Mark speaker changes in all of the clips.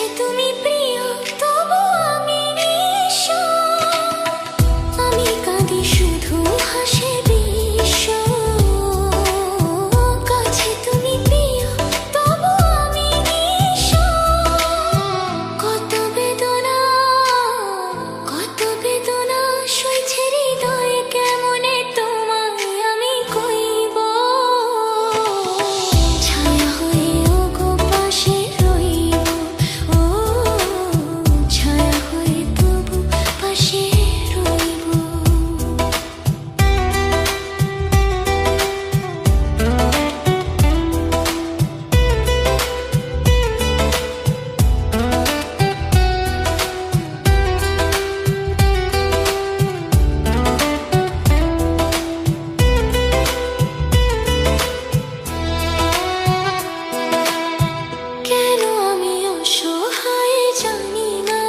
Speaker 1: কাছে তুমি প্রিয় তবু আমি নিঃস্ব। আমি কাঁদি শুধু হাসে বিশ্ব। কাছে তুমি প্রিয় তবু আমি নিঃস্ব। কত বেদনা সইছে হৃদয়ে, কেমনে তোমায় আমি কইব। ছায়া হয়ে ওগো পাশে রইব, ও ছায়া হয়ে তবু পাশে রইব। কেন আমি অসহায় জানি না,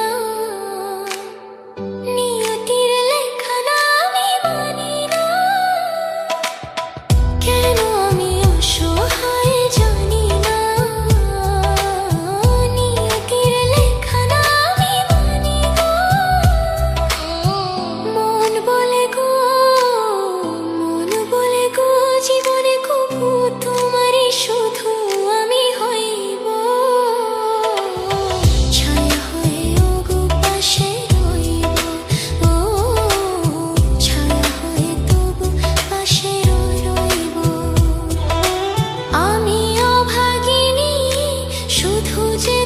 Speaker 1: নিয়তির লেখা না আমি মানি না। কেন আমি অসহায় জানি না, নিয়তির লেখা না আমি মানি না। মন বলে গো জীবনে কবু তোমারই শুধু আমি হইব। ছায়া হয়ে ওগো পাশে রইব, ও ছায়া হয়ে তবু পাশে রইব। আমি অভাগিনী শুধু যে